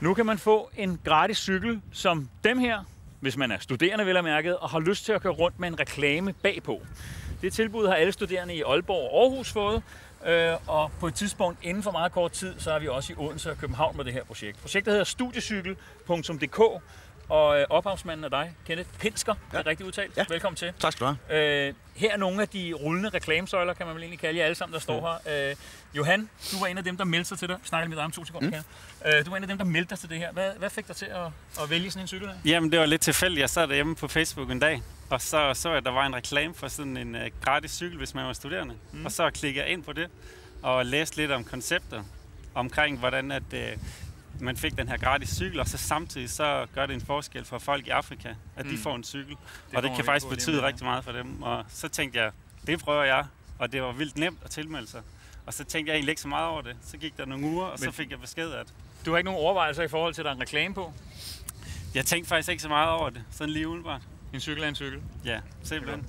Nu kan man få en gratis cykel som dem her, hvis man er studerende vel at mærke, og har lyst til at køre rundt med en reklame bagpå. Det tilbud har alle studerende i Aalborg og Aarhus fået, og på et tidspunkt inden for meget kort tid, så er vi også i Odense og København med det her projekt. Projektet hedder studiecykel.dk, og ophavsmanden er dig, Kenneth Pinsker, er rigtigt udtalt. Ja. Velkommen til. Tak skal du have. Her er nogle af de rullende reklamesøjler, kan man vel egentlig kalde jer alle sammen, der står her. Johan, du var en af dem, der meldte sig til dig. Snakker med dig om 2 sekunder, her. Du var en af dem, der meldte dig til det her. Hvad fik dig til at vælge sådan en cykel her? Jamen, det var lidt tilfældigt. Jeg sad derhjemme på Facebook en dag, og så jeg, at der var en reklame for sådan en gratis cykel, hvis man var studerende. Og så klikkede jeg ind på det og læste lidt om koncepter omkring, hvordan at man fik den her gratis cykel, og så samtidig så gør det en forskel for folk i Afrika, at de får en cykel. Og det kan faktisk betyde rigtig meget for dem. Og så tænkte jeg, det prøver jeg, og det var vildt nemt at tilmelde sig. Og så tænkte jeg egentlig ikke så meget over det. Så gik der nogle uger, og så fik jeg besked at... Du har ikke nogen overvejelser i forhold til, at der er en reklame på? Jeg tænkte faktisk ikke så meget over det, sådan lige umiddelbart. En cykel er en cykel? Ja, simpelthen.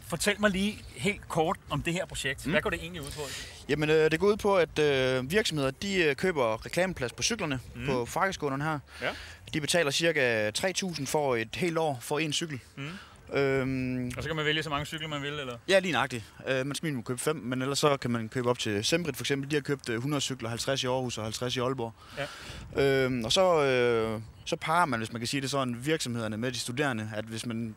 Fortæl mig lige helt kort om det her projekt. Hvad går det egentlig ud på? Jamen, det går ud på, at virksomheder de køber reklameplads på cyklerne på frakkeskånerne her. Ja. De betaler ca. 3.000 for et helt år for en cykel. Og så kan man vælge så mange cykler, man vil, eller? Ja, lige nøjagtigt. Man skal minimum købe 5, men ellers så kan man købe op til Sembrit for eksempel. De har købt 100 cykler, 50 i Aarhus og 50 i Aalborg. Ja. Og så parer man, hvis man kan sige det sådan, virksomhederne med de studerende, at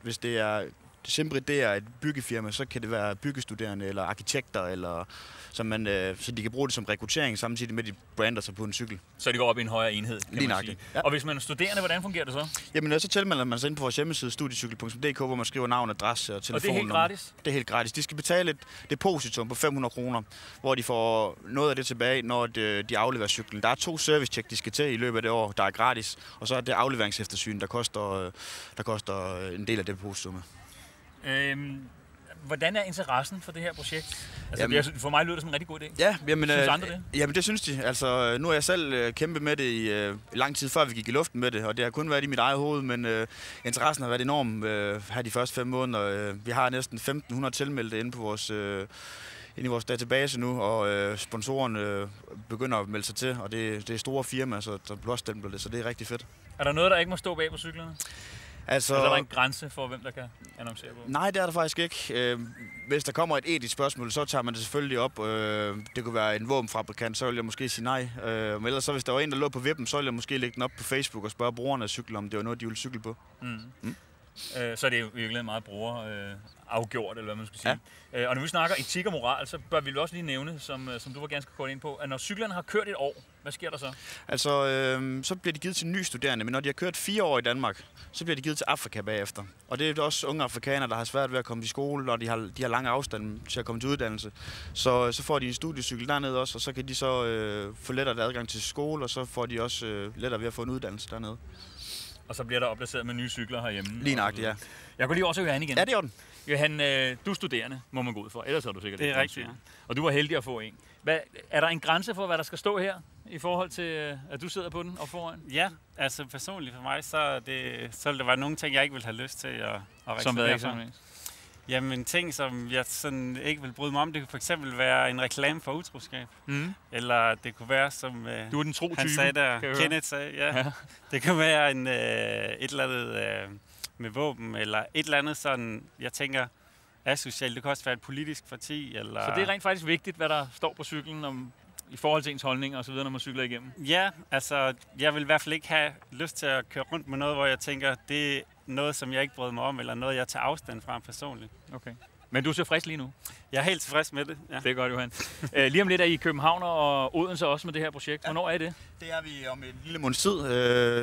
hvis det er Sembrit, det er et byggefirma, så kan det være byggestuderende eller arkitekter, eller så de kan bruge det som rekruttering samtidig med, at de brander sig på en cykel. Så de går op i en højere enhed, kan lige man sige. Ja. Og hvis man er studerende, hvordan fungerer det så? Jamen, så tilmelder man sig ind på vores hjemmeside studiecykel.dk, hvor man skriver navn, adresse og telefonnummer. Og det er helt gratis? Det er helt gratis. De skal betale et depositum på 500 kroner, hvor de får noget af det tilbage, når de afleverer cyklen. Der er 2 service-check, de skal til i løbet af det år, der er gratis. Og så er det afleveringseftersyn, der koster en del af det depositum. Hvordan er interessen for det her projekt? Altså, for mig lyder det som en rigtig god idé. Ja, jamen, synes andre det? Jamen det synes de. Altså, nu har jeg selv kæmpet med det i lang tid før vi gik i luften med det, og det har kun været i mit eget hoved, men interessen har været enorm her de første 5 måneder. Vi har næsten 1.500 tilmeldte inde i vores database nu, og sponsorerne begynder at melde sig til, og det er store firmaer, så der bliver også stemplet det, så det er rigtig fedt. Er der noget, der ikke må stå bag på cyklerne? Altså, er der en grænse for, hvem der kan annoncere på? Nej, det er der faktisk ikke. Hvis der kommer et etisk spørgsmål, så tager man det selvfølgelig op. Det kunne være en våbenfabrikant, så vil jeg måske sige nej. Men ellers så hvis der var en, der lå på vippen, så ville jeg måske lægge den op på Facebook og spørge brugerne af cykler, om det var noget, de ville cykle på. Så er det jo virkelig meget afgjort, eller hvad man skal sige. Ja. Og når vi snakker etik og moral, så bør vi også lige nævne, som du var ganske kort ind på, at når cyklerne har kørt et år, hvad sker der så? Altså, så bliver de givet til nye studerende, men når de har kørt 4 år i Danmark, så bliver de givet til Afrika bagefter. Og det er også unge afrikanere, der har svært ved at komme i skole, og de har lange afstande til at komme til uddannelse. Så får de en studiecykel dernede også, og så kan de så få lettere adgang til skole, og så får de også lettere ved at få en uddannelse dernede. Og så bliver der opdateret med nye cykler herhjemme. Lige nøjagtigt, ja. Jeg går lige over til Johan igen. Ja, det er den. Johan, du er studerende, må man gå ud for. Ellers har du sikkert det er rigtigt, ja. Og du var heldig at få en. Er der en grænse for, hvad der skal stå her, i forhold til, at du sidder på den og foran? Ja, altså personligt for mig, så vil der være nogle ting, jeg ikke vil have lyst til at reklamere. Som hvad eksempelvis? Jamen ting, som jeg sådan ikke vil bryde mig om, det kunne for eksel være en reklame for utroskab. Eller det kunne være, som du er den tro type, han sagde der, Kenneth sagde, ja. Det kunne være et eller andet med våben, eller et eller andet sådan, jeg tænker, asocialt. Det kan også være et politisk parti. Eller... Så det er rent faktisk vigtigt, hvad der står på cyklen i forhold til ens holdninger og så videre, når man cykler igennem? Ja, altså jeg vil i hvert fald ikke have lyst til at køre rundt med noget, hvor jeg tænker, det er noget, som jeg ikke bryder mig om, eller noget, jeg tager afstand fra personligt. Okay. Men du er tilfreds lige nu? Jeg er helt tilfreds med det, ja. Det er godt, Johan. Lige om lidt er I København og Odense også med det her projekt. Hvornår er det? Det er vi om en lille måneds tid.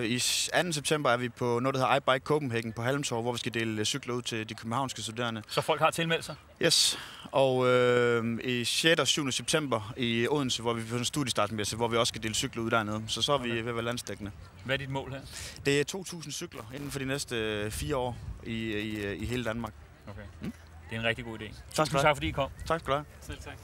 I 2. september er vi på noget, der hedder iBike Copenhagen på Halmtorv, hvor vi skal dele cykler ud til de københavnske studerende. Så folk har tilmeldt sig? Yes. Og i 6. og 7. september i Odense, hvor vi er på en studiestartsmesse, hvor vi også skal dele cykler ud dernede. Så er vi ved at være landsdækkende. Hvad er dit mål her? Det er 2.000 cykler inden for de næste 4 år i hele Danmark. Okay. Det er en rigtig god idé. Tak fordi I kom. Tak skal du have. Selv tak.